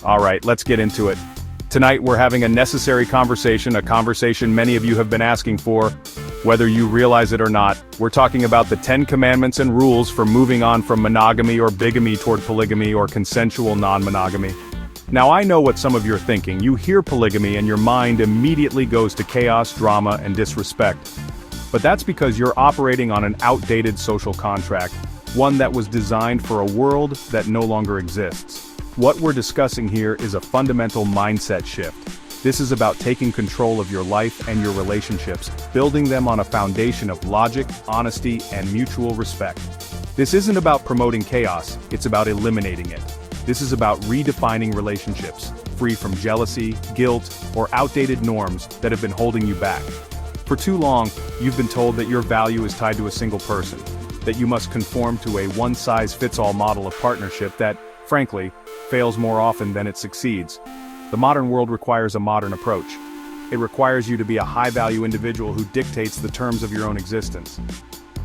Alright, let's get into it. Tonight we're having a necessary conversation, a conversation many of you have been asking for. Whether you realize it or not, we're talking about the 10 commandments and rules for moving on from monogamy or bigamy toward polygamy or consensual non-monogamy. Now I know what some of you are thinking. You hear polygamy and your mind immediately goes to chaos, drama, and disrespect. But that's because you're operating on an outdated social contract, one that was designed for a world that no longer exists. What we're discussing here is a fundamental mindset shift. This is about taking control of your life and your relationships, building them on a foundation of logic, honesty, and mutual respect. This isn't about promoting chaos, it's about eliminating it. This is about redefining relationships, free from jealousy, guilt, or outdated norms that have been holding you back. For too long, you've been told that your value is tied to a single person, that you must conform to a one-size-fits-all model of partnership that, frankly, fails more often than it succeeds. The modern world requires a modern approach. It requires you to be a high-value individual who dictates the terms of your own existence.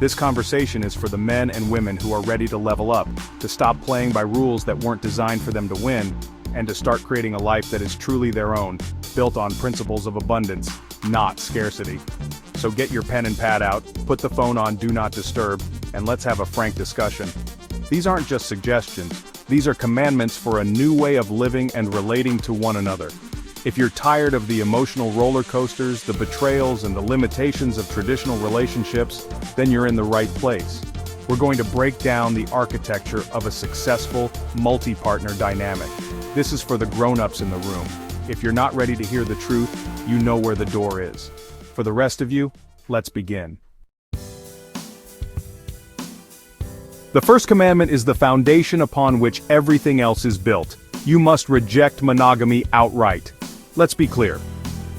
This conversation is for the men and women who are ready to level up, to stop playing by rules that weren't designed for them to win, and to start creating a life that is truly their own, built on principles of abundance, not scarcity. So get your pen and pad out, put the phone on Do Not Disturb, and let's have a frank discussion. These aren't just suggestions. These are commandments for a new way of living and relating to one another. If you're tired of the emotional roller coasters, the betrayals, and the limitations of traditional relationships, then you're in the right place. We're going to break down the architecture of a successful, multi-partner dynamic. This is for the grown-ups in the room. If you're not ready to hear the truth, you know where the door is. For the rest of you, let's begin. The first commandment is the foundation upon which everything else is built. You must reject monogamy outright. Let's be clear.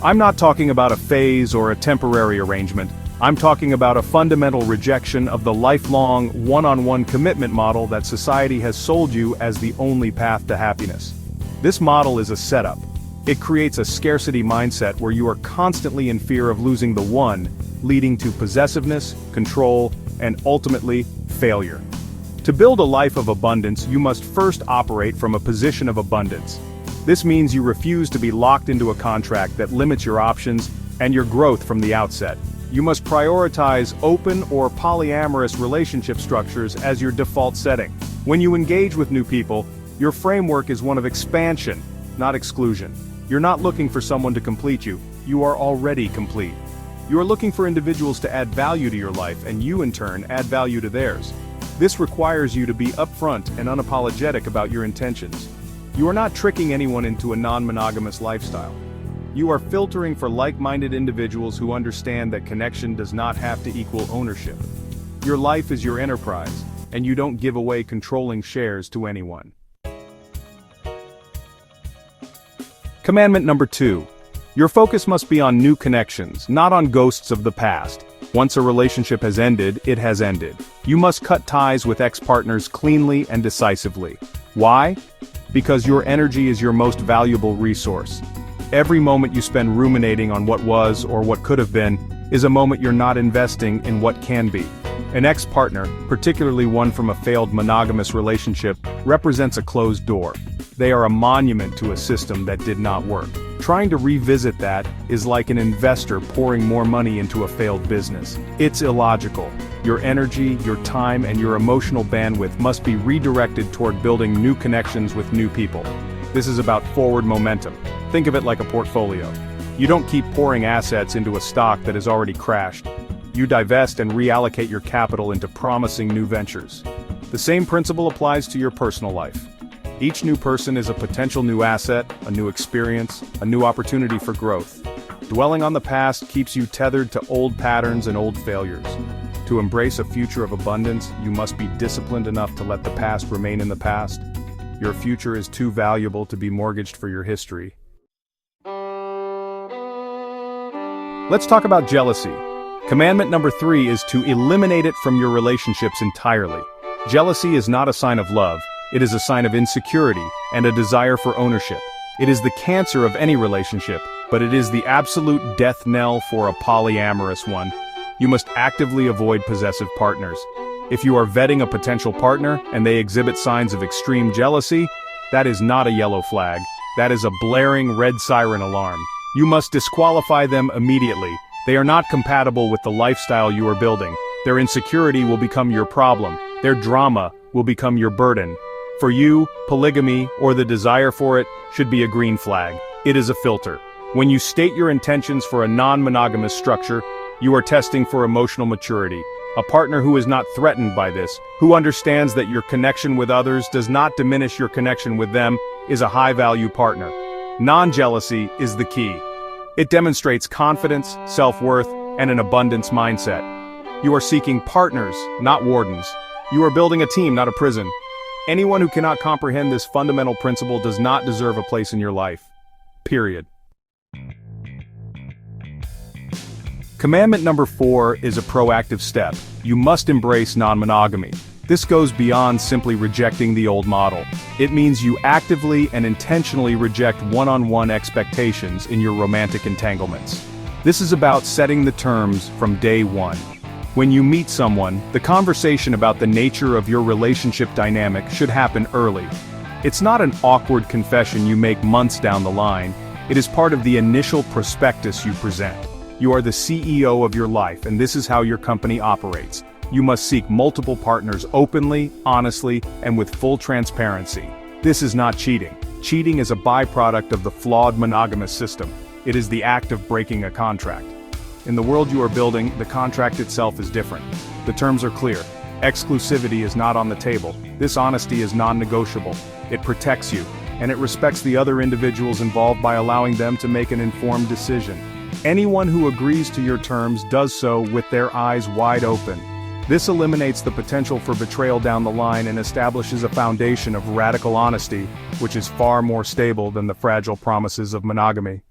I'm not talking about a phase or a temporary arrangement. I'm talking about a fundamental rejection of the lifelong, one-on-one commitment model that society has sold you as the only path to happiness. This model is a setup. It creates a scarcity mindset where you are constantly in fear of losing the one, leading to possessiveness, control, and ultimately, failure. To build a life of abundance, you must first operate from a position of abundance. This means you refuse to be locked into a contract that limits your options and your growth from the outset. You must prioritize open or polyamorous relationship structures as your default setting. When you engage with new people, your framework is one of expansion, not exclusion. You're not looking for someone to complete you, you are already complete. You are looking for individuals to add value to your life, and you in turn add value to theirs. This requires you to be upfront and unapologetic about your intentions. You are not tricking anyone into a non-monogamous lifestyle. You are filtering for like-minded individuals who understand that connection does not have to equal ownership. Your life is your enterprise, and you don't give away controlling shares to anyone. Commandment number 2. Your focus must be on new connections, not on ghosts of the past. Once a relationship has ended, it has ended. You must cut ties with ex-partners cleanly and decisively. Why? Because your energy is your most valuable resource. Every moment you spend ruminating on what was or what could have been is a moment you're not investing in what can be. An ex-partner, particularly one from a failed monogamous relationship, represents a closed door. They are a monument to a system that did not work. Trying to revisit that is like an investor pouring more money into a failed business. It's illogical. Your energy, your time, and your emotional bandwidth must be redirected toward building new connections with new people. This is about forward momentum. Think of it like a portfolio. You don't keep pouring assets into a stock that has already crashed. You divest and reallocate your capital into promising new ventures. The same principle applies to your personal life. Each new person is a potential new asset, a new experience, a new opportunity for growth. Dwelling on the past keeps you tethered to old patterns and old failures. To embrace a future of abundance, you must be disciplined enough to let the past remain in the past. Your future is too valuable to be mortgaged for your history. Let's talk about jealousy. Commandment number 3 is to eliminate it from your relationships entirely. Jealousy is not a sign of love. It is a sign of insecurity and a desire for ownership. It is the cancer of any relationship, but it is the absolute death knell for a polyamorous one. You must actively avoid possessive partners. If you are vetting a potential partner and they exhibit signs of extreme jealousy, That is not a yellow flag. That is a blaring red siren alarm. You must disqualify them immediately. They are not compatible with the lifestyle you are building. Their insecurity will become your problem. Their drama will become your burden. For you, polygamy, or the desire for it, should be a green flag. It is a filter. When you state your intentions for a non-monogamous structure, you are testing for emotional maturity. A partner who is not threatened by this, who understands that your connection with others does not diminish your connection with them, is a high-value partner. Non-jealousy is the key. It demonstrates confidence, self-worth, and an abundance mindset. You are seeking partners, not wardens. You are building a team, not a prison. Anyone who cannot comprehend this fundamental principle does not deserve a place in your life. Period. Commandment number 4 is a proactive step. You must embrace non-monogamy. This goes beyond simply rejecting the old model. It means you actively and intentionally reject one-on-one expectations in your romantic entanglements. This is about setting the terms from day one. When you meet someone, the conversation about the nature of your relationship dynamic should happen early. It's not an awkward confession you make months down the line. It is part of the initial prospectus you present. You are the CEO of your life, and this is how your company operates. You must seek multiple partners openly, honestly, and with full transparency. This is not cheating. Cheating is a byproduct of the flawed monogamous system. It is the act of breaking a contract. In the world you are building, the contract itself is different. The terms are clear. Exclusivity is not on the table. This honesty is non-negotiable. It protects you, and it respects the other individuals involved by allowing them to make an informed decision. Anyone who agrees to your terms does so with their eyes wide open. This eliminates the potential for betrayal down the line and establishes a foundation of radical honesty, which is far more stable than the fragile promises of monogamy.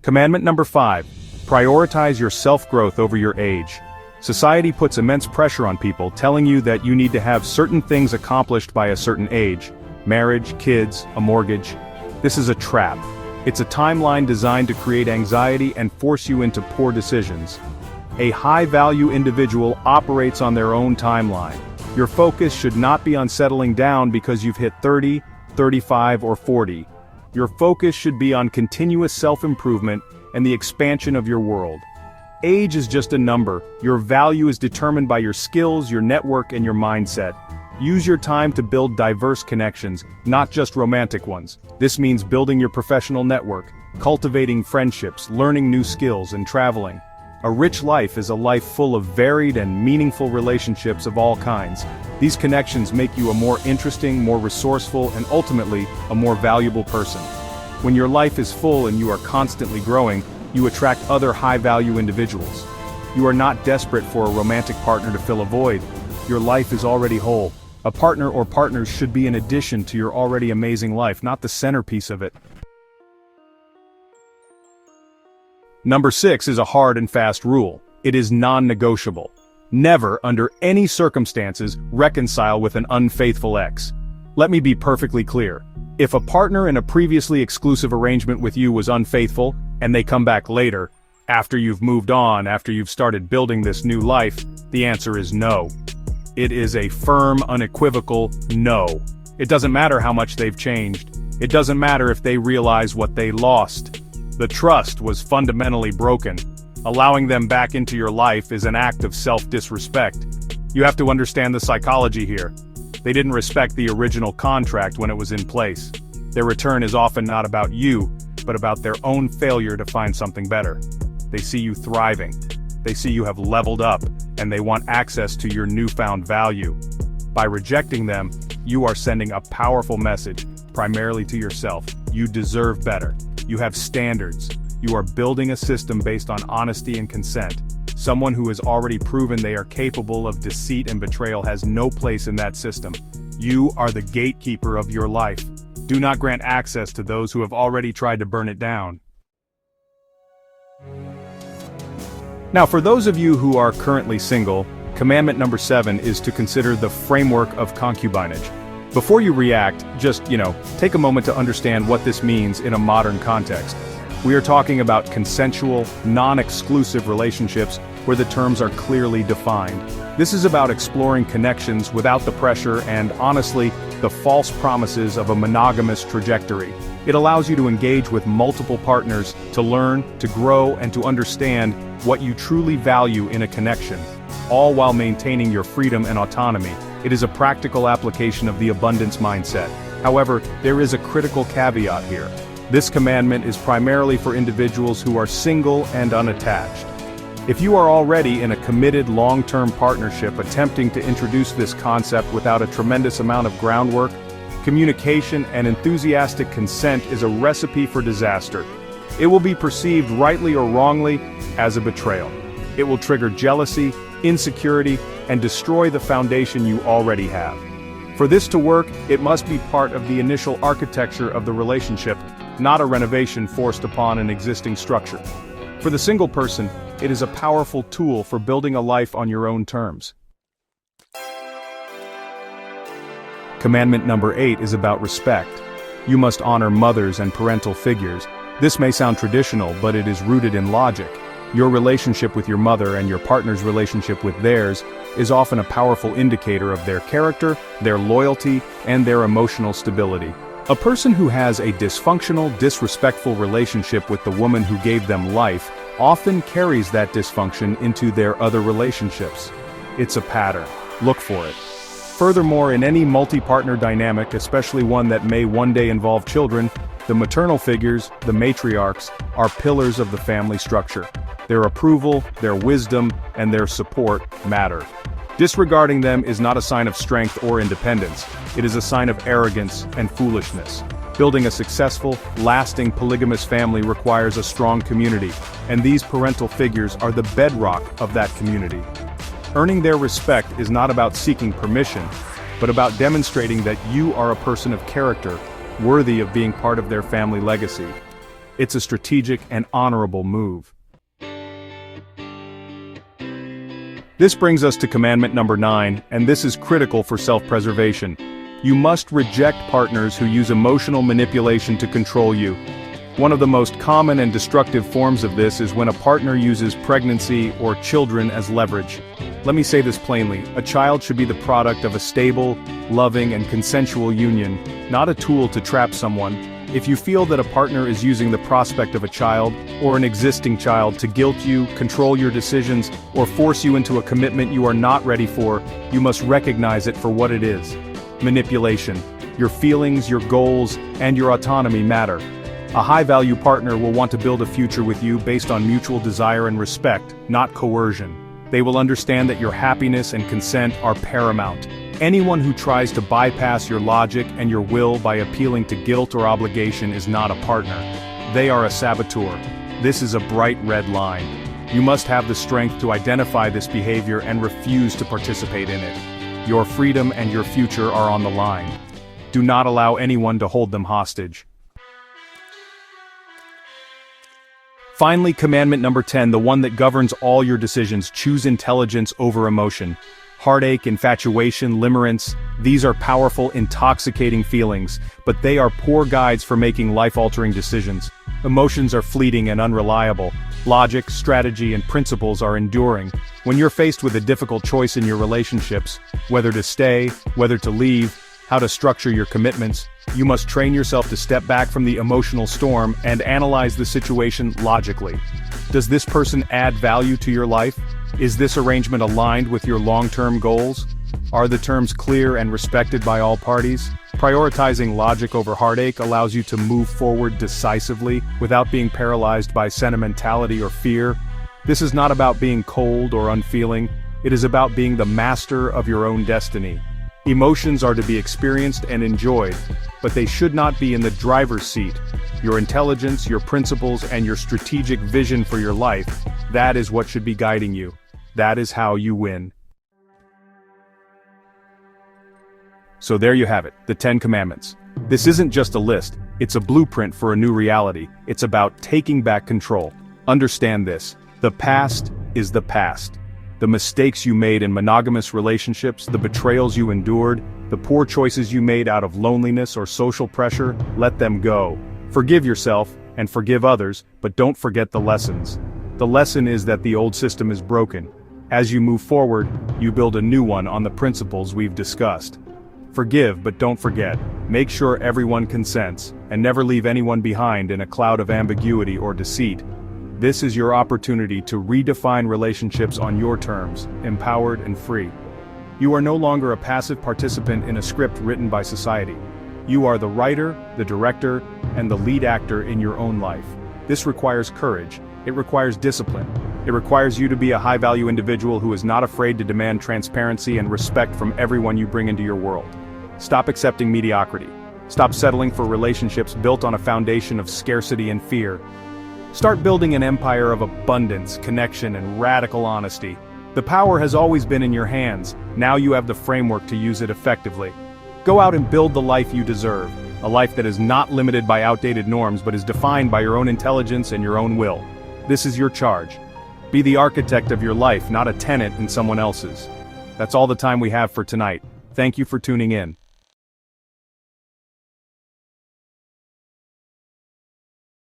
Commandment number 5. Prioritize your self-growth over your age. Society puts immense pressure on people, telling you that you need to have certain things accomplished by a certain age. Marriage, kids, a mortgage. This is a trap. It's a timeline designed to create anxiety and force you into poor decisions. A high-value individual operates on their own timeline. Your focus should not be on settling down because you've hit 30, 35, or 40. Your focus should be on continuous self-improvement and the expansion of your world. Age is just a number. Your value is determined by your skills, your network, and your mindset. Use your time to build diverse connections, not just romantic ones. This means building your professional network, cultivating friendships, learning new skills, and traveling. A rich life is a life full of varied and meaningful relationships of all kinds. These connections make you a more interesting, more resourceful, and ultimately, a more valuable person. When your life is full and you are constantly growing, you attract other high-value individuals. You are not desperate for a romantic partner to fill a void. Your life is already whole. A partner or partners should be an addition to your already amazing life, not the centerpiece of it. Number 6 is a hard and fast rule. It is non-negotiable. Never, under any circumstances, reconcile with an unfaithful ex. Let me be perfectly clear. If a partner in a previously exclusive arrangement with you was unfaithful, and they come back later, after you've moved on, after you've started building this new life, the answer is no. It is a firm, unequivocal no. It doesn't matter how much they've changed. It doesn't matter if they realize what they lost. The trust was fundamentally broken. Allowing them back into your life is an act of self-disrespect. You have to understand the psychology here. They didn't respect the original contract when it was in place. Their return is often not about you, but about their own failure to find something better. They see you thriving. They see you have leveled up, and they want access to your newfound value. By rejecting them, you are sending a powerful message, primarily to yourself. You deserve better. You have standards. You are building a system based on honesty and consent. Someone who has already proven they are capable of deceit and betrayal has no place in that system. You are the gatekeeper of your life. Do not grant access to those who have already tried to burn it down. Now, for those of you who are currently single, commandment number 7 is to consider the framework of concubinage. Before you react, just, take a moment to understand what this means in a modern context. We are talking about consensual, non-exclusive relationships where the terms are clearly defined. This is about exploring connections without the pressure and, honestly, the false promises of a monogamous trajectory. It allows you to engage with multiple partners, to learn, to grow, and to understand what you truly value in a connection, all while maintaining your freedom and autonomy. It is a practical application of the abundance mindset. However, there is a critical caveat here. This commandment is primarily for individuals who are single and unattached. If you are already in a committed long-term partnership attempting to introduce this concept without a tremendous amount of groundwork, communication and enthusiastic consent is a recipe for disaster. It will be perceived rightly or wrongly as a betrayal. It will trigger jealousy, insecurity, and destroy the foundation you already have. For this to work, it must be part of the initial architecture of the relationship, not a renovation forced upon an existing structure. For the single person, it is a powerful tool for building a life on your own terms. Commandment number 8 is about respect. You must honor mothers and parental figures. This may sound traditional, but it is rooted in logic. Your relationship with your mother and your partner's relationship with theirs is often a powerful indicator of their character, their loyalty, and their emotional stability. A person who has a dysfunctional, disrespectful relationship with the woman who gave them life often carries that dysfunction into their other relationships. It's a pattern. Look for it. Furthermore, in any multi-partner dynamic, especially one that may one day involve children, the maternal figures, the matriarchs, are pillars of the family structure. Their approval, their wisdom, and their support matter. Disregarding them is not a sign of strength or independence. It is a sign of arrogance and foolishness. Building a successful, lasting polygamous family requires a strong community, and these parental figures are the bedrock of that community. Earning their respect is not about seeking permission, but about demonstrating that you are a person of character, worthy of being part of their family legacy. It's a strategic and honorable move. This brings us to commandment number 9, and this is critical for self-preservation. You must reject partners who use emotional manipulation to control you. One of the most common and destructive forms of this is when a partner uses pregnancy or children as leverage. Let me say this plainly, a child should be the product of a stable, loving, and consensual union, not a tool to trap someone. If you feel that a partner is using the prospect of a child, or an existing child, to guilt you, control your decisions, or force you into a commitment you are not ready for, you must recognize it for what it is. Manipulation. Your feelings, your goals, and your autonomy matter. A high-value partner will want to build a future with you based on mutual desire and respect, not coercion. They will understand that your happiness and consent are paramount. Anyone who tries to bypass your logic and your will by appealing to guilt or obligation is not a partner. They are a saboteur. This is a bright red line. You must have the strength to identify this behavior and refuse to participate in it. Your freedom and your future are on the line. Do not allow anyone to hold them hostage. Finally, commandment number 10, the one that governs all your decisions: choose intelligence over emotion. Heartache, infatuation, limerence, these are powerful, intoxicating feelings, but they are poor guides for making life-altering decisions. Emotions are fleeting and unreliable. Logic, strategy, and principles are enduring. When you're faced with a difficult choice in your relationships, whether to stay, whether to leave, how to structure your commitments, you must train yourself to step back from the emotional storm and analyze the situation logically. Does this person add value to your life? Is this arrangement aligned with your long-term goals? Are the terms clear and respected by all parties? Prioritizing logic over heartache allows you to move forward decisively without being paralyzed by sentimentality or fear. This is not about being cold or unfeeling. It is about being the master of your own destiny. Emotions are to be experienced and enjoyed, but they should not be in the driver's seat. Your intelligence, your principles, and your strategic vision for your life, that is what should be guiding you. That is how you win. So there you have it, the 10 Commandments. This isn't just a list, it's a blueprint for a new reality. It's about taking back control. Understand this, the past is the past. The mistakes you made in monogamous relationships, the betrayals you endured, the poor choices you made out of loneliness or social pressure, let them go. Forgive yourself, and forgive others, but don't forget the lessons. The lesson is that the old system is broken. As you move forward, you build a new one on the principles we've discussed. Forgive but don't forget, make sure everyone consents, and never leave anyone behind in a cloud of ambiguity or deceit. This is your opportunity to redefine relationships on your terms, empowered and free. You are no longer a passive participant in a script written by society. You are the writer, the director, and the lead actor in your own life. This requires courage. It requires discipline. It requires you to be a high-value individual who is not afraid to demand transparency and respect from everyone you bring into your world. Stop accepting mediocrity. Stop settling for relationships built on a foundation of scarcity and fear. Start building an empire of abundance, connection, and radical honesty. The power has always been in your hands. Now you have the framework to use it effectively. Go out and build the life you deserve, a life that is not limited by outdated norms but is defined by your own intelligence and your own will. This is your charge. Be the architect of your life, not a tenant in someone else's. That's all the time we have for tonight. Thank you for tuning in.